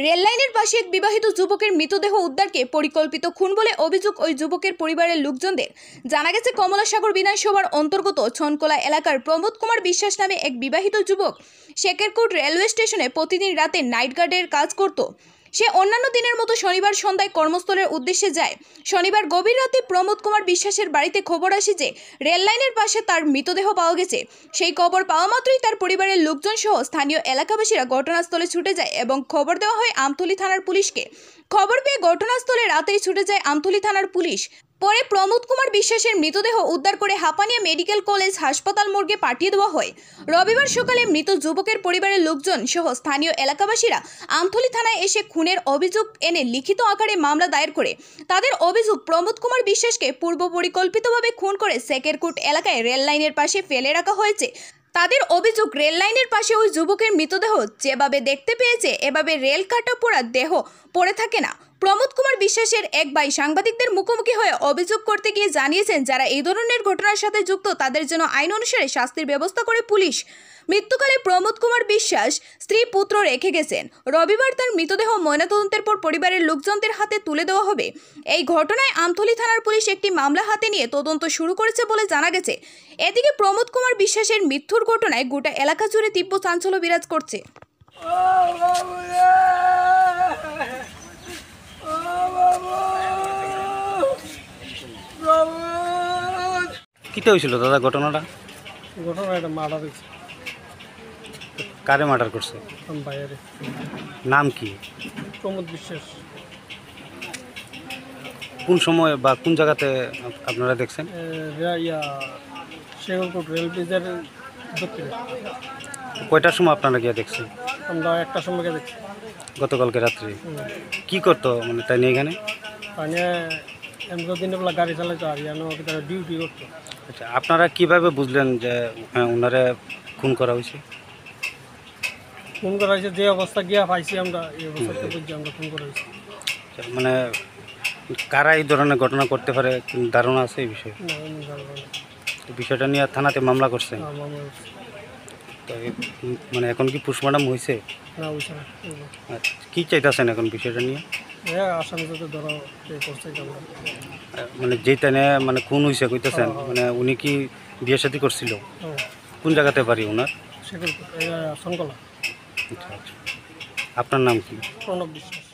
রেললাইনের পাশে এক বিবাহিত যুবকের মৃতদেহ উদ্ধারকে পরিকল্পিত খুন বলে অভিযোগ ওই যুবকের পরিবারের লোকজনদের। জানা গেছে, কমলাসাগর বিধানসভার অন্তর্গত ছনকলা এলাকার প্রমোদ কুমার বিশ্বাস নামে এক বিবাহিত যুবক শেকেরকোট রেলওয়ে স্টেশনে প্রতিদিন রাতে নাইট গার্ডের কাজ করত। সে অন্যান্য দিনের মতো শনিবার সন্ধ্যায় কর্মস্থলের উদ্দেশ্যে যায়। শনিবার গভীর রাতে প্রমোদ কুমার বিশ্বাসের বাড়িতে খবর আসে যে রেল লাইনের পাশে তার মৃতদেহ পাওয়া গেছে। সেই খবর পাওয়া মাত্রই তার পরিবারের লোকজন সহ স্থানীয় এলাকাবাসীরা ঘটনাস্থলে ছুটে যায় এবং খবর দেওয়া হয় আমতলী থানার পুলিশকে। খবর পেয়ে ঘটনাস্থলে রাতেই ছুটে যায় আমতলী থানার পুলিশ। পরে প্রমোদ কুমার বিশ্বাসের মৃতদেহ উদ্ধার করে হাপানিয়া মেডিকেল কলেজ হাসপাতাল মর্গে পাঠিয়ে দেওয়া হয়। রবিবার সকালে মৃত যুবকের পরিবারের লোকজন সহ স্থানীয় এলাকাবাসীরা আমতলী থানায় এসে খুনের অভিযোগ এনে লিখিত আকারে মামলা দায়ের করে। তাদের অভিযোগ, প্রমোদ কুমার বিশ্বাসকে পূর্ব পরিকল্পিতভাবে খুন করে শেকেরকোট এলাকায় রেল লাইনের পাশে ফেলে রাখা হয়েছে। তাদের অভিযোগ, রেল লাইনের পাশে ওই যুবকের মৃতদেহ যেভাবে দেখতে পেয়েছে এভাবে রেল কাটা পোড়া দেহ পড়ে থাকে না। প্রমোদ কুমার বিশ্বাসের এক ভাই সাংবাদিকদের মুখোমুখি হয়ে অভিযোগ করতে গিয়ে জানিয়েছেন, যারা এই ধরনের ঘটনার সাথে যুক্ত তাদের জন্য আইন অনুসারে শাস্তির ব্যবস্থা করে পুলিশ। মৃত্যুকালে প্রমোদ কুমার বিশ্বাস স্ত্রী পুত্র রেখে গেছেন। রবিবার তার মৃতদেহ ময়নাতদন্তের পর পরিবারের লোকজনদের হাতে তুলে দেওয়া হবে। এই ঘটনায় আমতলী থানার পুলিশ একটি মামলা হাতে নিয়ে তদন্ত শুরু করেছে বলে জানা গেছে। এদিকে প্রমোদ কুমার বিশ্বাসের মৃত্যুর ঘটনায় গোটা এলাকা জুড়ে তীব্র চাঞ্চল্য বিরাজ করছে। কিতে হয়েছিল দাদা ঘটনাটা? একটা মার্ডার হয়েছে। কারে মার্ডার করছে? বাইরে। নাম কি? প্রমোদ বিশ্বাস। কোন সময় বা কোন জায়গাতে আপনারা দেখছেন? শেকেরকোট রেল ব্রিজের দক্ষিণে। কয়টার সময় আপনারা গিয়ে দেখছেন? আমরা একটার সময় গিয়ে দেখছি। গতকালকে রাত্রে কি করতো মানে তাই নিয়ে এখানে? মানে এমন দিনের বেলা গাড়ি চালাইতো আর তারা ডিউটি করতো। আচ্ছা, আপনারা কিভাবে বুঝলেন যে ওনারে খুন করা হয়েছে? খুন করা হয়েছে যে অবস্থা গিয়া পাইছি আমরা, এই অবস্থাতে বুঝছি আমরা খুন করা হয়েছি। মানে কারা এই ধরনের ঘটনা করতে পারে ধারণা আছে এই বিষয়ে? বিষয়টা নিয়ে থানাতে মামলা করছে? তো মানে এখন কি পোস্টমর্টম হয়েছে? না, হয়েছে না। আচ্ছা, কী চাইতেছেন এখন বিষয়টা নিয়ে? আসামি যাতে ধরো মানে যেটা নিয়ে মানে খুন হয়েছে কইতেছেন, মানে উনি কি বিয়ে শাদী করছিল? কোন জায়গাতে বাড়ি ওনার? শেকেরকোট ছনকলা। আচ্ছা আচ্ছা, আপনার নাম কি? প্রণব বিশ্বাস।